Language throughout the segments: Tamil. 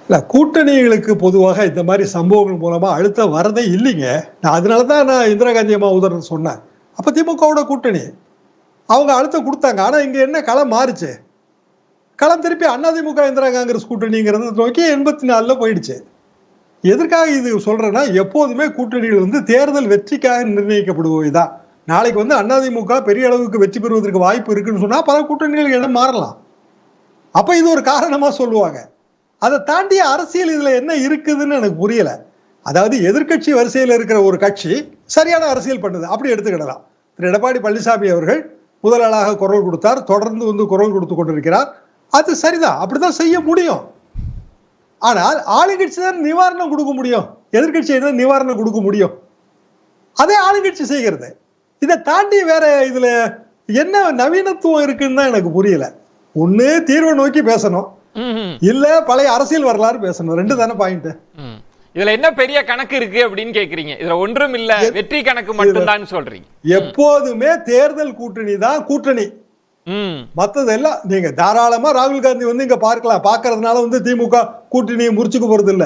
இல்ல, கூட்டணிகளுக்கு பொதுவாக இந்த மாதிரி சம்பவங்கள் மூலமா அழுத்தம் வரதே இல்லைங்க. அதனாலதான் நான் இந்திரா காந்தி அம்மா உதாரணம் சொன்னேன். அப்ப திமுகவோட கூட்டணி அவங்க அழுத்தம் கொடுத்தாங்க. ஆனா இங்க என்ன களம் மாறுச்சு? களம் திருப்பி அதிமுக இந்திரா காங்கிரஸ் கூட்டணிங்கிறத நோக்கி 84ல போயிடுச்சு. எதற்காக இது சொல்றேன்னா, எப்போதுமே கூட்டணிகள் தேர்தல் வெற்றிக்காக நிர்ணயிக்கப்படுவதுதான். நாளைக்கு அதிமுக பெரிய அளவுக்கு வெற்றி பெறுவதற்கு வாய்ப்பு இருக்குன்னு சொன்னா பல கூட்டணிகள் இடம் மாறலாம். அப்ப இது ஒரு காரணமா சொல்லுவாங்க. அதை தாண்டி அரசியல் இதுல என்ன இருக்குதுன்னு எனக்கு புரியல. அதாவது எதிர்கட்சி வரிசையில் இருக்கிற ஒரு கட்சி சரியான அரசியல் பண்ணுது, அப்படி எடுத்துக்கிடலாம். திரு எடப்பாடி பழனிசாமி அவர்கள் முதலாளாக குரல் கொடுத்தார், தொடர்ந்து குரல் கொடுத்து கொண்டிருக்கிறார். அது சரிதான், அப்படிதான் செய்ய முடியும். ஆனால் ஆளுங்கட்சி தான் நிவாரணம் கொடுக்க முடியும், எதிர்கட்சியை தான் நிவாரணம் கொடுக்க முடியும். அதே ஆளுங்கட்சி செய்கிறது. இதை தாண்டி வேற இதுல என்ன நவீனத்துவம் இருக்குன்னு தான் எனக்கு புரியல. ஒண்ணு தீர்வை நோக்கி பேசணும், இல்ல பழைய அரசியல் வரலாறு பேசணும். ரெண்டு தானே பாயிண்ட். இதுல என்ன பெரிய கணக்கு இருக்கு அப்படின்னு கேக்குறீங்க? இதுல ஒன்றும் இல்ல, வெற்றி கணக்கு மட்டும்தான் சொல்றீங்க. எப்போதுமே தேர்தல் கூட்டணி தான் கூட்டணி. மத்ததெல்லாம் நீங்க தாராளமா ராகுல் காந்தி இங்க பார்க்கலாம். பாக்குறதுனால திமுக கூட்டணியை முறிச்சுக்க போறது இல்ல.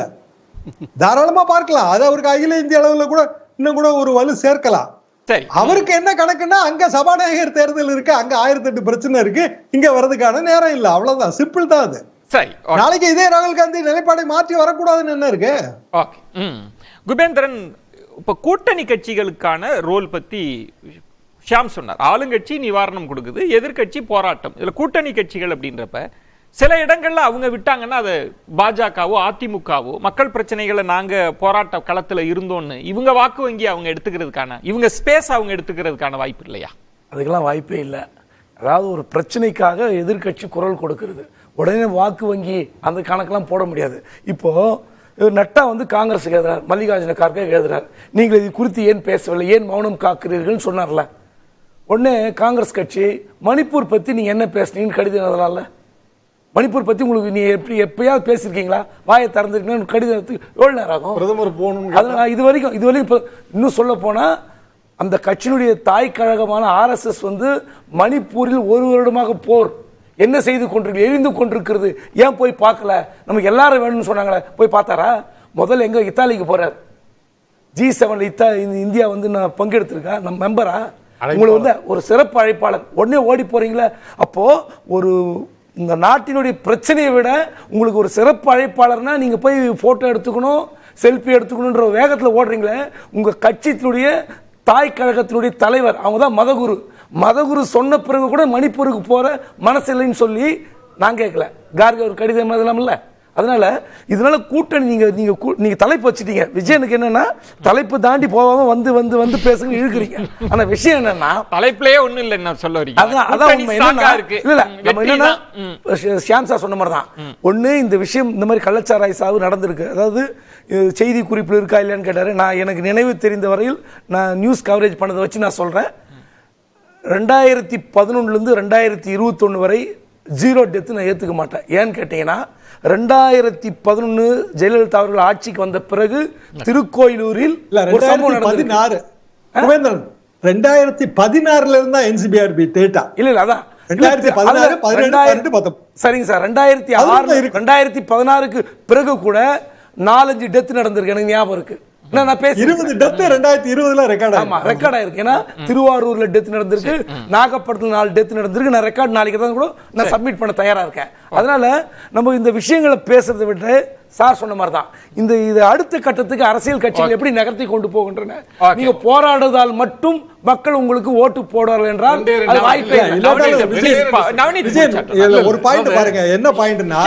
தாராளமா பார்க்கலாம். அது அவருக்கு அகில இந்திய அளவுல கூட இன்னும் கூட ஒரு வலு சேர்க்கலாம். சரி, அவருக்கு என்ன கணக்குன்னா, அங்க சபாநாயகர் தேர்தல் இருக்கு, அங்க 1008 பிரச்சனை இருக்கு, இங்க வர்றதுக்கான நேரம் இல்ல. அவ்வளவுதான், சிம்பிள் தான் அது. சரி, நாளைக்கு இதே ராகுல் காந்தி நிலைப்பாடை மாற்றி வரக்கூடாதுன்னு என்ன இருக்கு? ஓகே. குபேந்திரன், இப்ப கூட்டணி கட்சிகளுக்கான ரோல் பத்தி ஷியாம் சொன்னார். ஆளுங்கட்சி நிவாரணம் கொடுக்குது, எதிர்கட்சி போராட்டம். இதுல கூட்டணி கட்சிகள் அப்படின்றப்ப சில இடங்கள்ல அவங்க விட்டாங்கன்னா அது பாஜகவோ அதிமுகவோ மக்கள் பிரச்சனைகளை நாங்க போராட்ட களத்துல இருந்தோன்னு இவங்க வாக்கு வங்கி அவங்க எடுத்துக்கிறதுக்கான, இவங்க ஸ்பேஸ் அவங்க எடுத்துக்கிறதுக்கான வாய்ப்பு இல்லையா? அதுக்கெல்லாம் வாய்ப்பே இல்லை. அதாவது ஒரு பிரச்சனைக்காக எதிர்கட்சி குரல் கொடுக்கிறது, உடனே வாக்கு வங்கி அந்த கணக்கெல்லாம் போட முடியாது. இப்போ நட்டா காங்கிரஸ் எழுதுறார், மல்லிகார்ஜுன கார்கே எழுதுறார், நீங்கள் இது குறித்து ஏன் பேசவில்லை, ஏன் மௌனம் காக்கிறீர்கள் சொன்னார்ல. உடனே காங்கிரஸ் கட்சி மணிப்பூர் பத்தி நீங்க என்ன பேசுனீங்கன்னு கடிதம் எழுதலாம்ல. மணிப்பூர் பத்தி உங்களுக்கு நீ எப்பயாவது பேசிருக்கீங்களா? வாயை திறந்துருக்கீங்க கடிதத்துக்கு எவ்வளவு நேரம் ஆகும்? பிரதமர் போகணும். அதனால இது வரைக்கும் இன்னும் சொல்ல போனா அந்த கட்சியினுடைய தாய் கழகமான RSS மணிப்பூரில் ஒரு வருடமாக போர் என்ன செய்து கொண்டிருக்கு, எரிந்து கொண்டிருக்கிறது. ஏன் போய் பார்க்கல? நமக்கு எல்லாரும் வேணும்னு சொன்னாங்களே, போய் பார்த்தாரா? முதல்ல எங்க இத்தாலிக்கு போறார். G7 இந்தியா நான் பங்கெடுத்திருக்கா, நம்ம மெம்பரா? உங்களுக்கு ஒரு சிறப்பு அழைப்பாளர், உடனே ஓடி போறீங்களா? அப்போ ஒரு இந்த நாட்டினுடைய பிரச்சனையை விட உங்களுக்கு ஒரு சிறப்பு அழைப்பாளர்னா நீங்க போய் போட்டோ எடுத்துக்கணும், செல்ஃபி எடுத்துக்கணும்ன்ற வேகத்தில் ஓடுறீங்களே. உங்க கட்சியினுடைய தாய் கழகத்தினுடைய தலைவர் அவங்க தான் மதகுரு. மதகுரு சொன்ன பிறகு கூட மணிப்பூருக்கு போற மனசு இல்லைன்னு சொல்லி நான் கேட்கல. கார்கே ஒரு கடிதம் எழுதலாம் இல்ல. அதனால இதனால கூட்டணி நீங்க தலைப்பு வச்சுட்டீங்க. விஜயனுக்கு என்னன்னா தலைப்பு தாண்டி போகாம வந்து பேசுங்க இழுக்கிறீங்க. ஆனா விஷயம் என்னன்னா தலைப்புலயே ஒண்ணும் இல்ல என்ன சொல்ல வரீங்க. அதான் உண்மை. இல்ல நம்ம என்னன்னா ஷியாம் சார் சொன்ன மாதிரி தான். ஒண்ணு இந்த விஷயம் இந்த மாதிரி கள்ளச்சாராய சாவு நடந்திருக்கு. அதாவது செய்தி குறிப்பில் இருக்கா இல்லையான்னு கேட்டாரு. நான் எனக்கு நினைவு தெரிந்த வரையில் நான் நியூஸ் கவரேஜ் பண்ணதை வச்சு நான் சொல்றேன். 2011 2021 வரை 0 டெத் நான் ஏத்துக்க மாட்டேன். ஏன்னு கேட்டீங்கன்னா 2011 ஜெயலலிதா அவர்கள் ஆட்சிக்கு வந்த பிறகு திருக்கோயிலூரில் ஒரு சம்பவம் நடந்தது. 2016 இருந்தா NCBRB டேட்டா இல்ல அதான் 2016 சரிங்க சார். 2016க்கு பிறகு கூட 4-5 டெத் நடந்திருக்கு, எனக்கு ஞாபகம் இருக்கு. திருவாரூர்ல டெத் நடந்திருக்கு, நாகப்பட்டினத்துல 4 டெத் நடந்திருக்கு. நான் ரெக்கார்ட் நாளைக்கு தான் கூட நான் சப்மிட் பண்ண தயாரா இருக்கேன். அதனால நம்ம இந்த விஷயங்களை பேசுறதை விட்டு சார் சொன்ன மாதிரி தான் இது அடுத்த கட்டத்துக்கு அரசியல் கட்சிகள் எப்படி நகர்த்தி கொண்டு போகின்றன. நீங்க போராடுவதால் மட்டும் மக்கள் உங்களுக்கு ஓட்டு போடுவார்கள் என்றால் ஒரு பாயிண்ட் பாருங்க. என்ன பாயிண்ட்னா,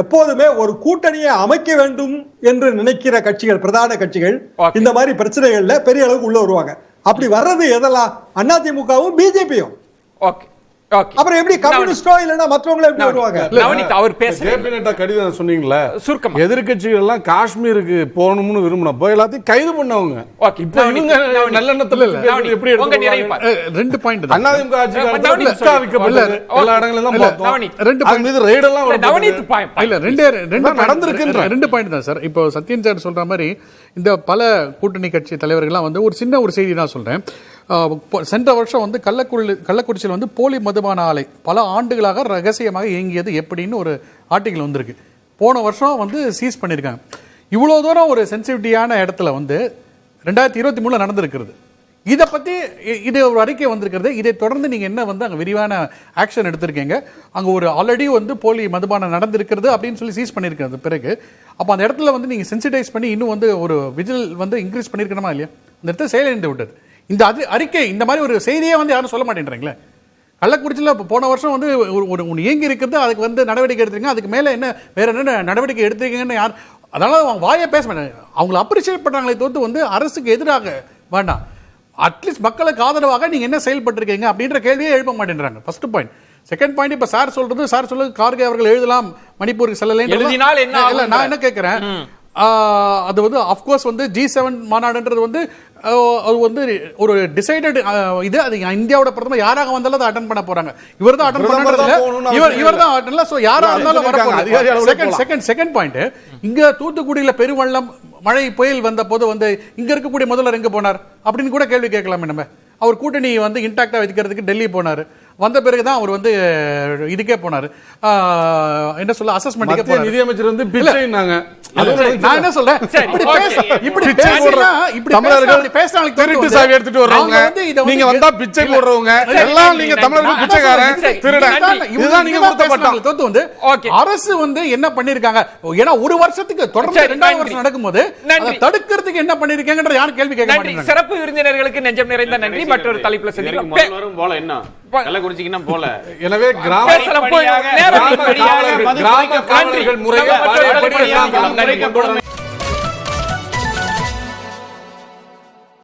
எப்போதுமே ஒரு கூட்டணியை அமைக்க வேண்டும் என்று நினைக்கிற கட்சிகள், பிரதான கட்சிகள் இந்த மாதிரி பிரச்சனைகள்ல பெரிய அளவுக்கு உள்ள வருவாங்க. அப்படி வர்றது எதெல்லாம்? அதிமுகவும் பிஜேபியும். அப்புறம் எப்படி கம்யூனிஸ்டோ இல்லனா மற்றவங்க எப்படி வருவாங்க? அவர் பேசுறேன் கடிதம் சொன்னீங்களே, எதிர்க்கட்சிகள் எல்லாம் காஷ்மீருக்கு போகணும்னு விரும்பினா போய் எல்லாத்தையும் கைது பண்ணவங்க. இப்ப இவங்க நல்லெண்ணத்துல எப்படி ரெண்டு பாயிண்ட் தான். அதிமுக ஆட்சிக்காரர்கள் எல்லா இடங்களெல்லாம் பார்த்தோம். ரெண்டு பாயிண்ட் மீது ரெய்ட் எல்லாம் இல்ல ரெண்டு நடந்திருக்குன்ற ரெண்டு பாயிண்ட் தான் சார். இப்போ சத்யன் சார் சொல்ற மாதிரி இந்த பல கூட்டணி கட்சி தலைவர்கள்லாம் ஒரு சின்ன ஒரு செய்தி தான் சொல்றேன். சென்ற வருஷம் கள்ளக்குறிச்சியில் போலி மதுபான ஆலை பல ஆண்டுகளாக ரகசியமாக இயங்கியது எப்படின்னு ஒரு ஆர்டிகல் வந்திருக்கு. போன வருஷம் வந்து சீஸ் பண்ணியிருக்காங்க. இவ்வளோ தூரம் ஒரு சென்சிட்டிவிட்டியான இடத்துல வந்து 2023 நடந்திருக்கிறது. இதை பற்றி இது ஒரு அறிக்கை வந்திருக்கிறது. இதை தொடர்ந்து நீங்கள் என்ன வந்து அங்கே விரிவான ஆக்ஷன் எடுத்திருக்கீங்க? அங்கே ஒரு ஆல்ரெடி வந்து போலி மதுபானம் நடந்திருக்கிறது அப்படின்னு சொல்லி சீஸ் பண்ணியிருக்கிறது பிறகு அப்போ அந்த இடத்துல வந்து நீங்கள் சென்சிடைஸ் பண்ணி இன்னும் வந்து ஒரு விஜில் வந்து இன்க்ரீஸ் பண்ணியிருக்கணுமா இல்லையா? அந்த இடத்துல செயலிழந்து விட்டது. இந்த அறிக்கை இந்த மாதிரி ஒரு செய்தியே வந்து யாரும் சொல்ல மாட்டேன்றீங்களே. கள்ளக்குறிச்சியில் போன வருஷம் வந்து ஒரு இயங்கி இருக்கிறது, அதுக்கு வந்து நடவடிக்கை எடுத்துருங்க, அதுக்கு மேலே என்ன வேற என்ன நடவடிக்கை எடுத்துருக்கீங்கன்னு யார் அதனால அவங்க வாயை பேச மாட்டாங்க. அவங்களை அப்ரிஷியேட் பண்ணுறாங்களே தவிர்த்து வந்து அரசுக்கு எதிராக வேண்டாம், அட்லீஸ்ட் மக்களுக்கு ஆதரவாக நீங்க என்ன செயல்பட்டிருக்கீங்க அப்படின்ற கேள்வியே எழுப்ப மாட்டேன்றாங்க. First point. செகண்ட் பாயிண்ட், இப்ப சார் சொல்றது கார்கே அவர்கள் எழுதலாம் மணிப்பூருக்கு செல்லலை. நான் என்ன கேட்கிறேன், அது வந்து அஃப்கோர்ஸ் வந்து G7 மாநாடுன்றது வந்து அது வந்து ஒரு டிசைடட் இது. அது இந்தியாவோட பிரதமர் யாராக வந்தாலும் அதை அட்டெண்ட் பண்ண போறாங்க. இவர் தான் அட்டெண்ட் பண்றது, இவர் தான் அட்டெண்ட். சோ யாரா இருந்தாலும் வரப்போறாங்க. செகண்ட் பாயிண்ட், இங்க தூத்துக்குடியில பெருவெள்ளம் மழை புயல் வந்த போது வந்து இங்க இருக்கக்கூடிய முதல்வர் எங்க போனார் அப்படின்னு கூட கேள்வி கேட்கலாமே. நம்ம அவர் கூட்டணி வந்து இன்டாக்டா வைக்கிறதுக்கு டெல்லி போனாரு. வந்த பிறகுதான் அவர் வந்து இதுக்கே போனாரு, என்ன சொல்ல, அசஸ்மெண்ட் போனாரு. நிதியமைச்சர் வந்து பிச்சைனாங்க. நான் என்ன சொல்றேன், இப்படி பேசினா இப்படி பேசுறாங்க, திருட்டு சாவி எடுத்துட்டு வர்றவங்க, நீங்க வந்தா பிச்சை போடுறவங்க எல்லாம் நீங்க தமிழர்கள் பிச்சைக்காரன் திருடன், இதுதான் நீங்க கொடுத்த பட்டம். தோத்து வந்து அரசு வந்து என்ன பண்ணிருக்காங்க, ஏன்னா ஒரு வருஷத்துக்கு தொடர்ந்து 2வது வருஷம் நடக்கும்போது அதை தடுக்கிறதுக்கு என்ன பண்ணிருக்காங்கன்ற யாரும் கேள்வி கேட்க மாட்டேங்கிறாங்க. சிறப்பு விருந்தினர்களுக்கு நெஞ்சம் நிறைந்த நன்றி. மற்றொரு தலைப்புல சந்திப்போம். போல என்ன கள்ளக்குறிச்சிக்கு போல. எனவே கிராம காவலர்கள் முறையை